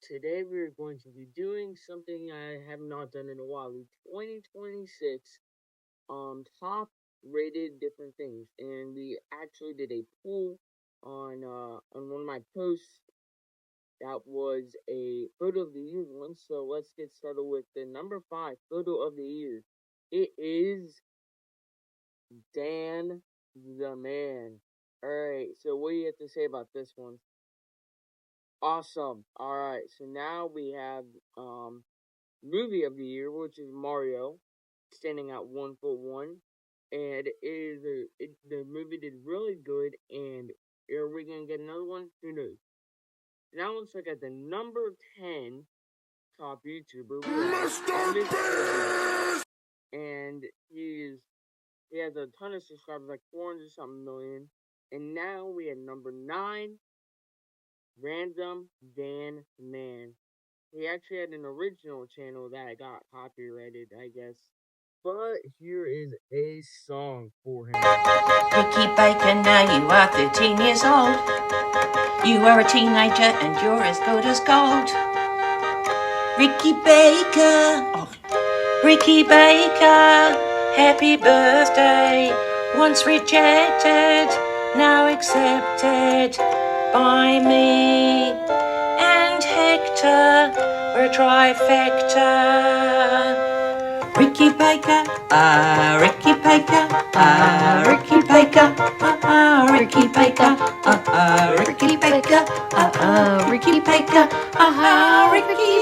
today we're going to be doing something I have not done in a while. The 2026 top rated different things, and we actually did a poll on one of my posts that was a photo of the year one. So let's get started with the number 5 photo of the year. It is Dan the Man. Alright, so what do you have to say about this one? Awesome. Alright, so now we have movie of the year, which is Mario, standing at 1 for 1. And the movie did really good, and are we gonna get another one? Who knows? Now let's look at the number 10 top YouTuber. Mr. Beast! And he has a ton of subscribers, like 400 something million. And now we have number 9, Random Dan Man. He actually had an original channel that got copyrighted, I guess. But here is a song for him. Ricky Baker, now you are 13 years old. You are a teenager and you're as good as gold. Ricky Baker, Ricky Baker, happy birthday. Once rejected, now accepted by me and Hector. We're a trifecta. Ricky Baker, Ricky Baker, Ricky Baker, Ricky Baker, Ricky Baker, Ricky Baker, Ricky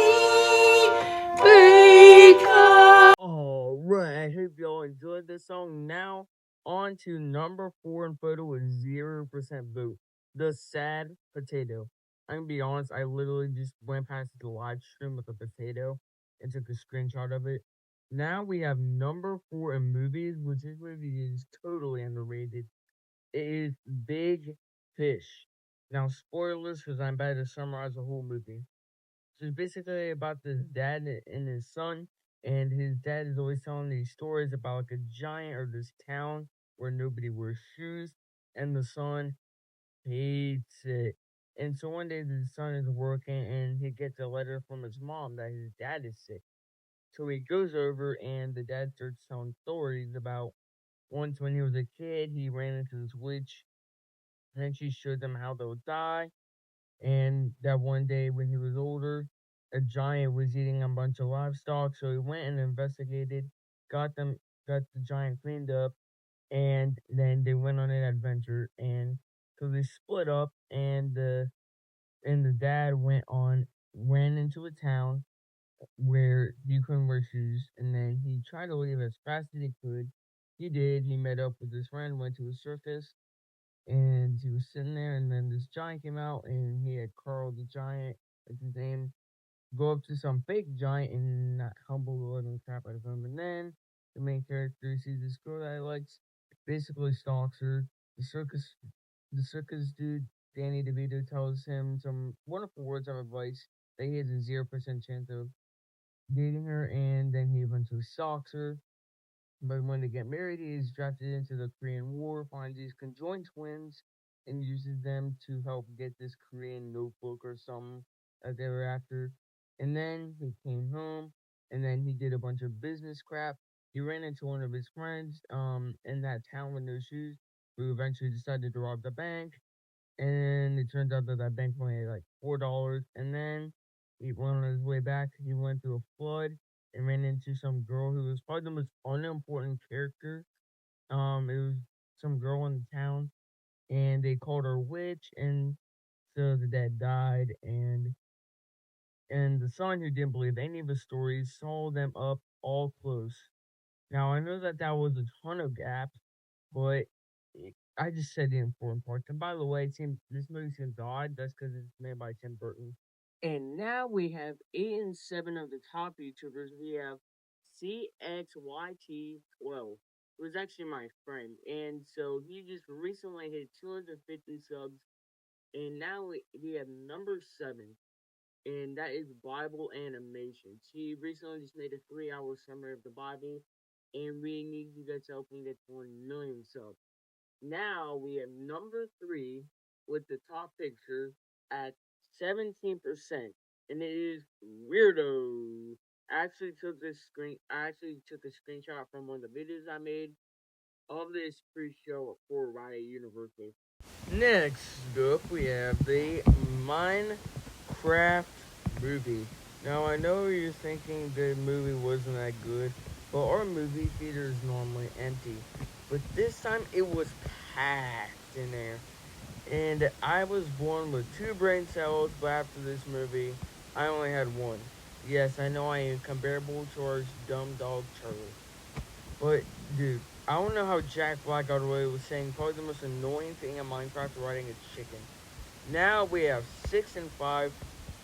Baker. Alright, I hope y'all enjoyed this song. Now, on to number 4 in photo with 0% vote. The Sad Potato. I'm gonna be honest, I literally just went past the live stream with a potato and took a screenshot of it. Now we have number 4 in movies, which this movie is totally underrated. It is Big Fish. Now, spoilers, because I'm about to summarize the whole movie. So it's basically about this dad and his son, and his dad is always telling these stories about like a giant or this town where nobody wears shoes, and the son hates it. And so one day the son is working, and he gets a letter from his mom that his dad is sick. So he goes over, and the dad starts telling stories about once when he was a kid, he ran into this witch, and then she showed them how they'll die. And that one day when he was older, a giant was eating a bunch of livestock. So he went and investigated, got the giant cleaned up, and then they went on an adventure. And so they split up, and the dad ran into a town where you couldn't wear shoes, and then he tried to leave as fast as he could. He did. He met up with his friend, went to a circus, and he was sitting there, and then this giant came out, and he had Carl the giant, like his name, go up to some fake giant and not humble the living crap out of him. And then the main character sees this girl that he likes, basically stalks her. The circus, the circus dude, Danny DeVito, tells him some wonderful words of advice that he has a 0% chance of dating her, and then he eventually stalks her. But when they get married, he is drafted into the Korean War, finds these conjoined twins, and uses them to help get this Korean notebook or something that they were after. And then he came home, and then he did a bunch of business crap. He ran into one of his friends in that town with no shoes, who eventually decided to rob the bank. And it turns out that that bank only had like $4. And then he went on his way back. He went through a flood and ran into some girl who was probably the most unimportant character. It was some girl in the town, and they called her witch, and so the dad died, and the son, who didn't believe any of the stories, saw them up all close. Now I know that that was a ton of gaps, but I just said the important parts. And by the way, this movie seems odd. That's because it's made by Tim Burton. And now we have 8 and 7 of the top YouTubers. We have CXYT12, who is actually my friend. And so he just recently hit 250 subs. And now we have number 7. And that is Bible Animation. She recently just made a 3-hour summary of the Bible. And we need you guys to help me get 1 million subs. Now we have number 3 with the top picture at 17%. and it is Weirdo. I actually took a screenshot from one of the videos I made of this pre-show for Riot Universal. Next up, we have the Minecraft movie. Now, I know you're thinking the movie wasn't that good, but our movie theater is normally empty. But this time, it was packed in there. And I was born with 2 brain cells, but after this movie, I only had 1. Yes, I know I am comparable to our dumb dog Charlie. But, dude, I don't know how Jack Black got away with saying probably the most annoying thing in Minecraft riding a chicken. Now we have 6 and 5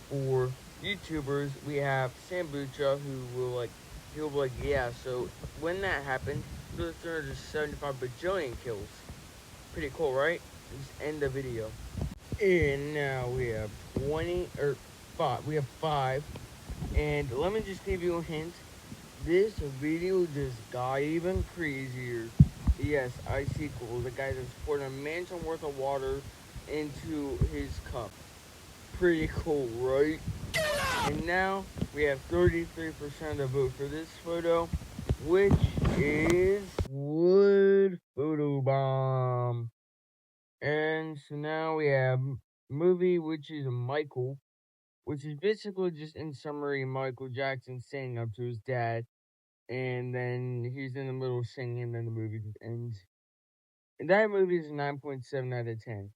for YouTubers. We have Sambucha he'll be like, yeah, so when that happened, it was 375 bajillion kills. Pretty cool, right? Just end the video. And now we have 5. We have 5. And let me just give you a hint. This video just got even crazier. Yes, Icicle, the guy that's pouring a mansion worth of water into his cup. Pretty cool, right? And now we have 33% of the vote for this photo, which is Wood Photo Bomb. And so now we have movie, which is Michael, which is basically just in summary Michael Jackson saying up to his dad. And then he's in the middle singing, and then the movie just ends. And that movie is 9.7 out of 10.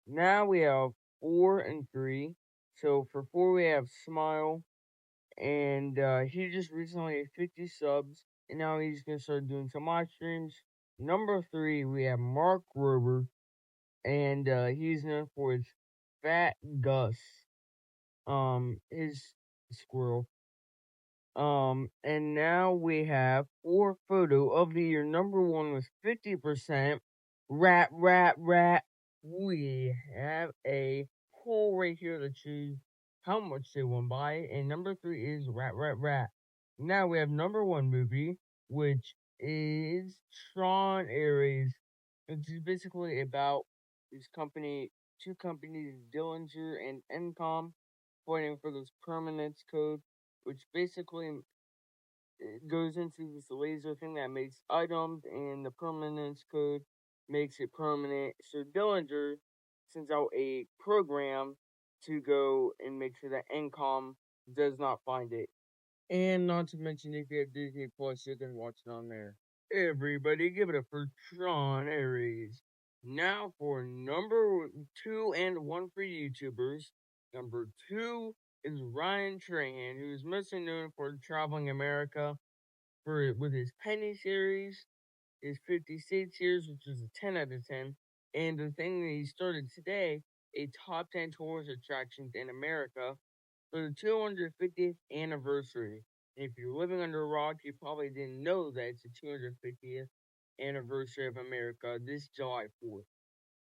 Now we have 4 and 3. So for 4 we have Smile, and he just recently hit 50 subs, and now he's gonna start doing some live streams. Number 3 we have Mark Rober, and he's known for his Fat Gus, his squirrel. And now we have 4 photo of the year. Number 1 was 50%. Rat. We have a poll right here to choose how much they want by. And number 3 is Rat. Now we have number 1 movie, which is Tron Ares. Which is basically about two companies, Dillinger and Encom, fighting for this permanence code, which basically goes into this laser thing that makes items, and the permanence code makes it permanent. So Dillinger sends out a program to go and make sure that Encom does not find it. And not to mention, if you have Disney Plus, you can watch it on there. Everybody give it up for Tron Ares. Now for number 2 and 1 for YouTubers. Number 2 is Ryan Trahan, who is mostly known for traveling America with his Penny series, his 50 State series, which is a 10 out of 10, and the thing that he started today, a top 10 tourist attractions in America for the 250th anniversary. And if you're living under a rock, you probably didn't know that it's the 250th anniversary of America this July 4th.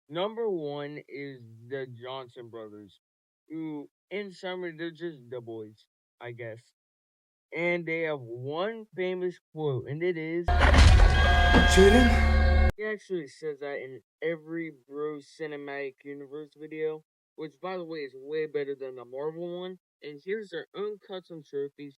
Number 1 is the Johnson Brothers, who, in summary, they're just the boys, I guess. And they have one famous quote, and it is, cheating? He actually says that in every Bro Cinematic Universe video, which, by the way, is way better than the Marvel one. And here's their own custom trophies.